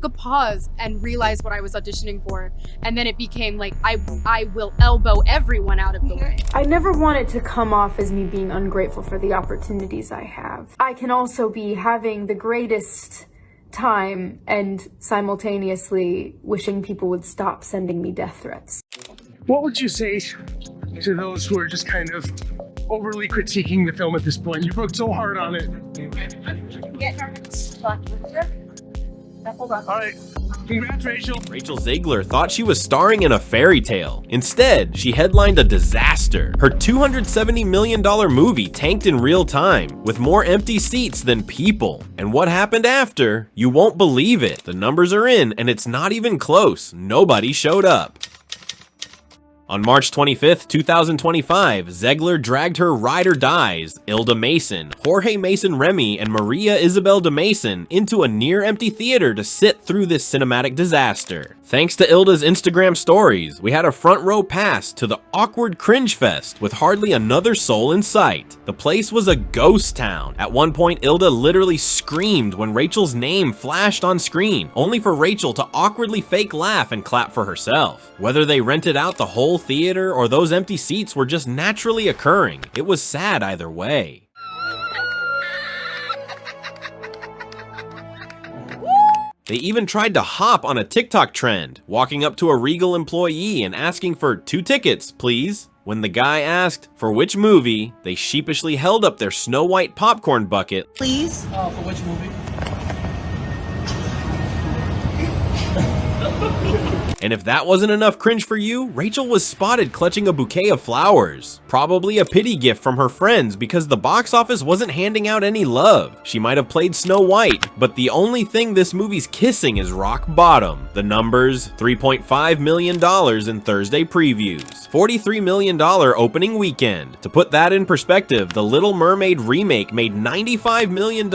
took a pause and realized what I was auditioning for, and then it became like, I will elbow everyone out of the way. I never want it to come off as me being ungrateful for the opportunities I have. I can also be having the greatest time and simultaneously wishing people would stop sending me death threats. What would you say to those who are just kind of overly critiquing the film at this point? You worked so hard on it. Hold on. All right. Congrats, Rachel. Rachel Zegler thought she was starring in a fairy tale. Instead, she headlined a disaster. Her $270 million movie tanked in real time, with more empty seats than people. And what happened after? You won't believe it. The numbers are in, and it's not even close. Nobody showed up. On March 25th, 2025, Zegler dragged her ride or dies, Ilda Mason, Jorge Mason Remy, and Maria Isabel de Mason into a near-empty theater to sit through this cinematic disaster. Thanks to Ilda's Instagram stories, we had a front row pass to the awkward cringe fest with hardly another soul in sight. The place was a ghost town. At one point, Ilda literally screamed when Rachel's name flashed on screen, only for Rachel to awkwardly fake laugh and clap for herself. Whether they rented out the whole theater or those empty seats were just naturally occurring, it was sad either way. They even tried to hop on a TikTok trend, walking up to a Regal employee and asking for 2 tickets, please. When the guy asked for which movie, they sheepishly held up their Snow White popcorn bucket. Please? For which movie? And if that wasn't enough cringe for you, Rachel was spotted clutching a bouquet of flowers. Probably a pity gift from her friends because the box office wasn't handing out any love. She might have played Snow White, but the only thing this movie's kissing is rock bottom. The numbers, $3.5 million in Thursday previews, $43 million opening weekend. To put that in perspective, The Little Mermaid remake made $95 million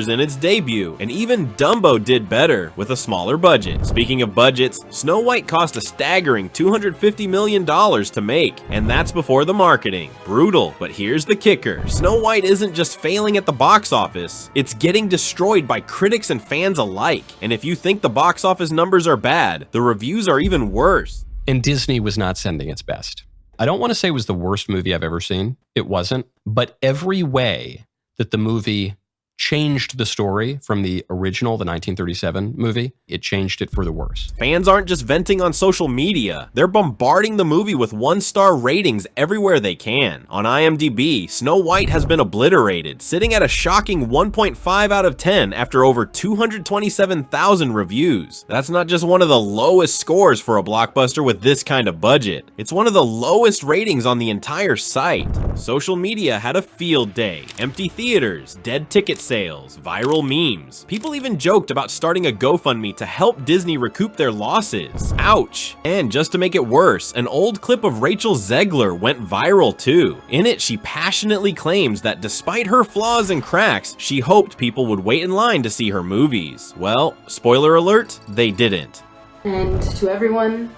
in its debut, and even Dumbo did better with a smaller budget. Speaking of budgets, Snow White cost a staggering $250 million to make, and that's before the marketing. Brutal, but here's the kicker. Snow White isn't just failing at the box office, it's getting destroyed by critics and fans alike. And if you think the box office numbers are bad, the reviews are even worse. And Disney was not sending its best. I don't want to say it was the worst movie I've ever seen. It wasn't. But every way that the movie changed the story from the original, the 1937 movie, it changed it for the worse. Fans aren't just venting on social media, they're bombarding the movie with 1-star ratings everywhere they can. On IMDb, Snow White has been obliterated, sitting at a shocking 1.5 out of 10 after over 227,000 reviews. That's not just one of the lowest scores for a blockbuster with this kind of budget. It's one of the lowest ratings on the entire site. Social media had a field day. Empty theaters, dead ticket sales, viral memes. People even joked about starting a GoFundMe to help Disney recoup their losses. Ouch. And just to make it worse, an old clip of Rachel Zegler went viral too. In it, she passionately claims that despite her flaws and cracks, she hoped people would wait in line to see her movies. Well, spoiler alert, they didn't. And to everyone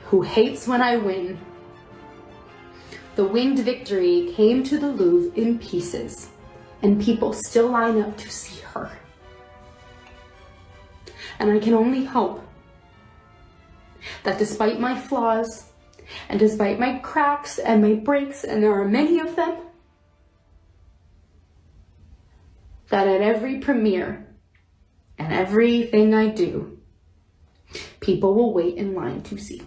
who hates when I win, the winged victory came to the Louvre in pieces, and people still line up to see her. And I can only hope that despite my flaws, and despite my cracks and my breaks, and there are many of them, that at every premiere and everything I do, people will wait in line to see.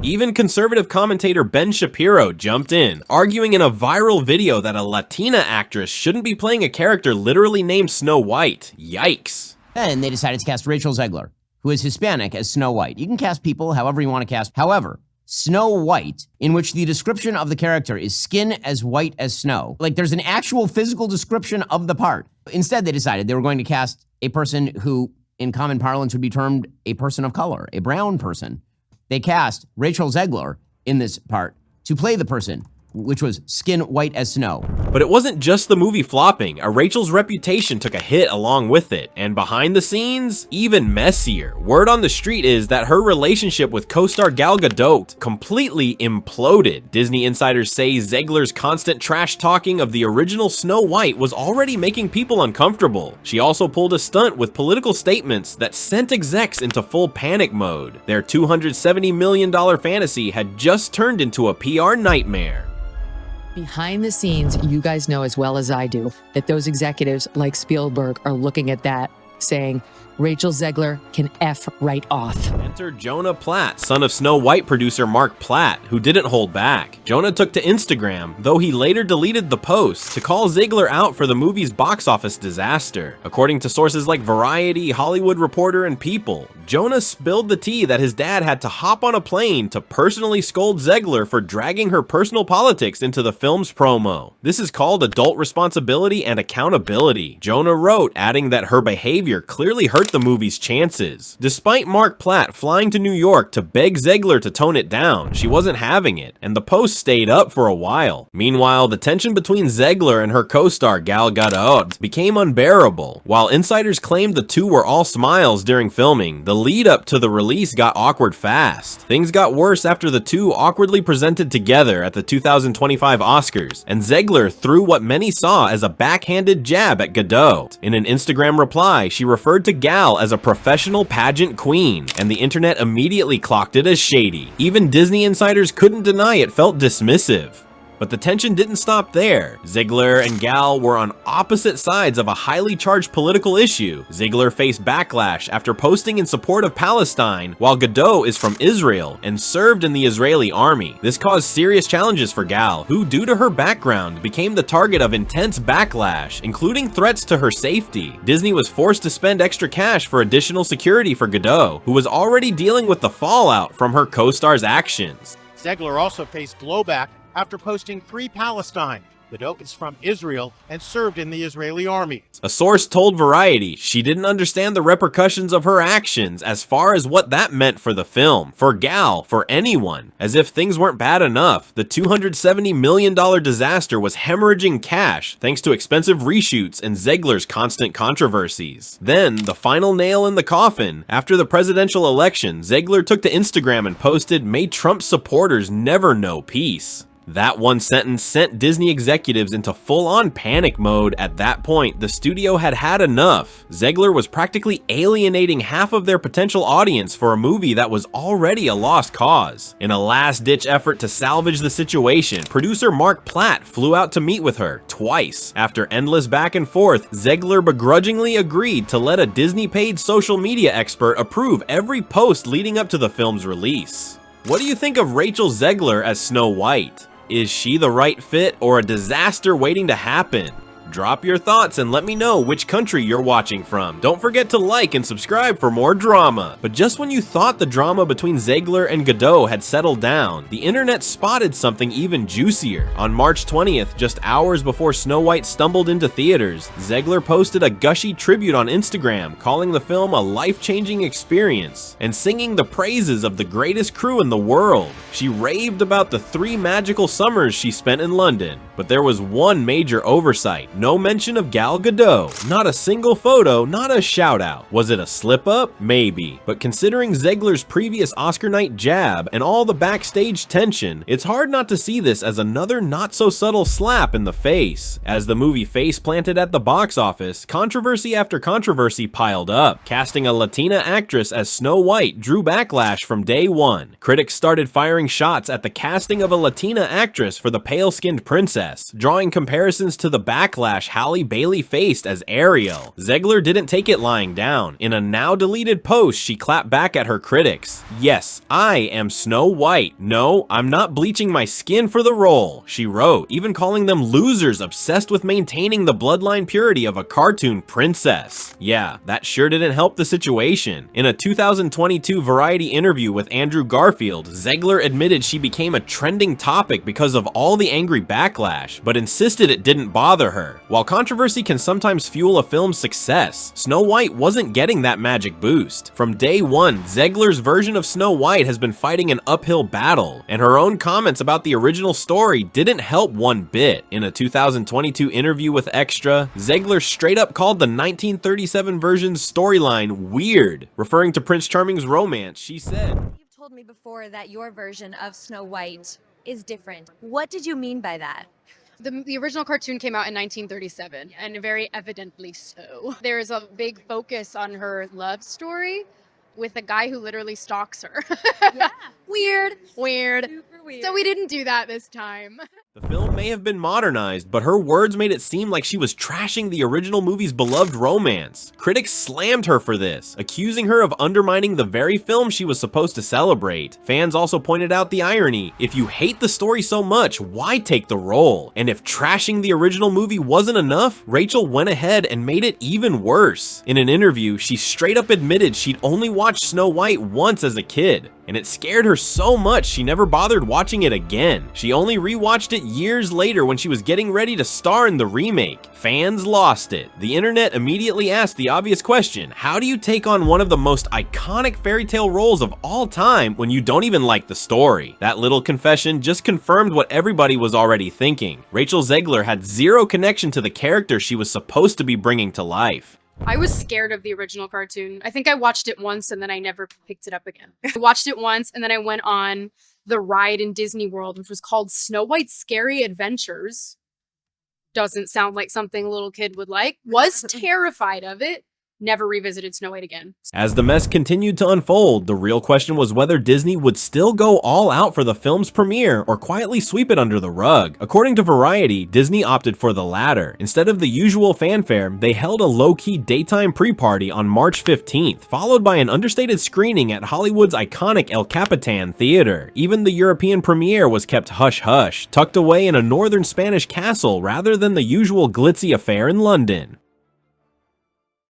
Even conservative commentator Ben Shapiro jumped in, arguing in a viral video that a Latina actress shouldn't be playing a character literally named Snow White. Yikes. Then they decided to cast Rachel Zegler, who is Hispanic, as Snow White. You can cast people however you want to cast. However, Snow White, in which the description of the character is skin as white as snow. Like, there's an actual physical description of the part. Instead, they decided they were going to cast a person who, in common parlance, would be termed a person of color, a brown person. They cast Rachel Zegler in this part to play the person which was Skin White as Snow. But it wasn't just the movie flopping. Rachel's reputation took a hit along with it, and behind the scenes, even messier. Word on the street is that her relationship with co-star Gal Gadot completely imploded. Disney insiders say Zegler's constant trash talking of the original Snow White was already making people uncomfortable. She also pulled a stunt with political statements that sent execs into full panic mode. Their $270 million fantasy had just turned into a PR nightmare. Behind the scenes, you guys know as well as I do that those executives like Spielberg are looking at that saying, Rachel Zegler can F right off. Enter Jonah Platt, son of Snow White producer Mark Platt, who didn't hold back. Jonah took to Instagram, though he later deleted the post, to call Zegler out for the movie's box office disaster. According to sources like Variety, Hollywood Reporter, and People, Jonah spilled the tea that his dad had to hop on a plane to personally scold Zegler for dragging her personal politics into the film's promo. This is called adult responsibility and accountability, Jonah wrote, adding that her behavior clearly hurt the movie's chances. Despite Mark Platt flying to New York to beg Zegler to tone it down, she wasn't having it, and the post stayed up for a while. Meanwhile, the tension between Zegler and her co-star Gal Gadot became unbearable. While insiders claimed the two were all smiles during filming, the lead up to the release got awkward fast. Things got worse after the two awkwardly presented together at the 2025 Oscars, and Zegler threw what many saw as a backhanded jab at Gadot. In an Instagram reply, she referred to Gal as a professional pageant queen, and the internet immediately clocked it as shady. Even Disney insiders couldn't deny it felt dismissive. But the tension didn't stop there. Zegler and Gal were on opposite sides of a highly charged political issue. Zegler faced backlash after posting in support of Palestine, while Gadot is from Israel and served in the Israeli army. This caused serious challenges for Gal, who, due to her background, became the target of intense backlash, including threats to her safety. Disney was forced to spend extra cash for additional security for Gadot, who was already dealing with the fallout from her co-star's actions. Zegler also faced blowback after posting Free Palestine. Gadot is from Israel and served in the Israeli army. A source told Variety she didn't understand the repercussions of her actions as far as what that meant for the film, for Gal, for anyone. As if things weren't bad enough, the $270 million disaster was hemorrhaging cash thanks to expensive reshoots and Zegler's constant controversies. Then, the final nail in the coffin, after the presidential election, Zegler took to Instagram and posted, "May Trump supporters never know peace." That one sentence sent Disney executives into full-on panic mode. At that point, the studio had had enough. Zegler was practically alienating half of their potential audience for a movie that was already a lost cause. In a last-ditch effort to salvage the situation, producer Mark Platt flew out to meet with her twice. After endless back and forth, Zegler begrudgingly agreed to let a Disney-paid social media expert approve every post leading up to the film's release. What do you think of Rachel Zegler as Snow White? Is she the right fit or a disaster waiting to happen? Drop your thoughts and let me know which country you're watching from. Don't forget to like and subscribe for more drama. But just when you thought the drama between Zegler and Gadot had settled down, the internet spotted something even juicier. On March 20th, just hours before Snow White stumbled into theaters, Zegler posted a gushy tribute on Instagram, calling the film a life-changing experience and singing the praises of the greatest crew in the world. She raved about the 3 magical summers she spent in London, but there was one major oversight. No mention of Gal Gadot, not a single photo, not a shout out. Was it a slip up? Maybe. But considering Zegler's previous Oscar night jab and all the backstage tension, it's hard not to see this as another not so subtle slap in the face. As the movie face planted at the box office, controversy after controversy piled up. Casting a Latina actress as Snow White drew backlash from day one. Critics started firing shots at the casting of a Latina actress for the pale-skinned princess, drawing comparisons to the backlash Halle Bailey faced as Ariel. Zegler didn't take it lying down. In a now deleted post, she clapped back at her critics. "Yes, I am Snow White. No, I'm not bleaching my skin for the role," she wrote, even calling them losers obsessed with maintaining the bloodline purity of a cartoon princess. Yeah, that sure didn't help the situation. In a 2022 Variety interview with Andrew Garfield, Zegler admitted she became a trending topic because of all the angry backlash, but insisted it didn't bother her. more. While controversy can sometimes fuel a film's success, Snow White wasn't getting that magic boost. From day one, Zegler's version of Snow White has been fighting an uphill battle, and her own comments about the original story didn't help one bit. In a 2022 interview with Extra, Zegler straight up called the 1937 version's storyline weird. Referring to Prince Charming's romance, she said, "You've told me before that your version of Snow White is different. What did you mean by that?" The original cartoon came out in 1937, and very evidently so. There's a big focus on her love story with a guy who literally stalks her. Yeah. Weird. Super weird. So we didn't do that this time. the film may have been modernized, but her words made it seem like she was trashing the original movie's beloved romance. Critics slammed her for this, accusing her of undermining the very film she was supposed to celebrate. Fans also pointed out the irony: if you hate the story so much, why take the role? And if trashing the original movie wasn't enough, Rachel went ahead and made it even worse. In an interview, she straight up admitted she'd only watched Snow White once as a kid, and it scared her so much she never bothered watching it again. She only rewatched it years later when she was getting ready to star in the remake. Fans lost it. The internet immediately asked the obvious question: how do you take on one of the most iconic fairy tale roles of all time when you don't even like the story? That little confession just confirmed what everybody was already thinking. Rachel Zegler had zero connection to the character she was supposed to be bringing to life. I was scared of the original cartoon. I think I watched it once and then I never picked it up again. I watched it once and then I went on the ride in Disney World, which was called Snow White's Scary Adventures. Doesn't sound like something a little kid would like. Was terrified of it. Never revisited Snow White again. As the mess continued to unfold, the real question was whether Disney would still go all out for the film's premiere or quietly sweep it under the rug. According to Variety, Disney opted for the latter. Instead of the usual fanfare, they held a low-key daytime pre-party on March 15th, followed by an understated screening at Hollywood's iconic El Capitan Theater. Even the European premiere was kept hush-hush, tucked away in a northern Spanish castle rather than the usual glitzy affair in London.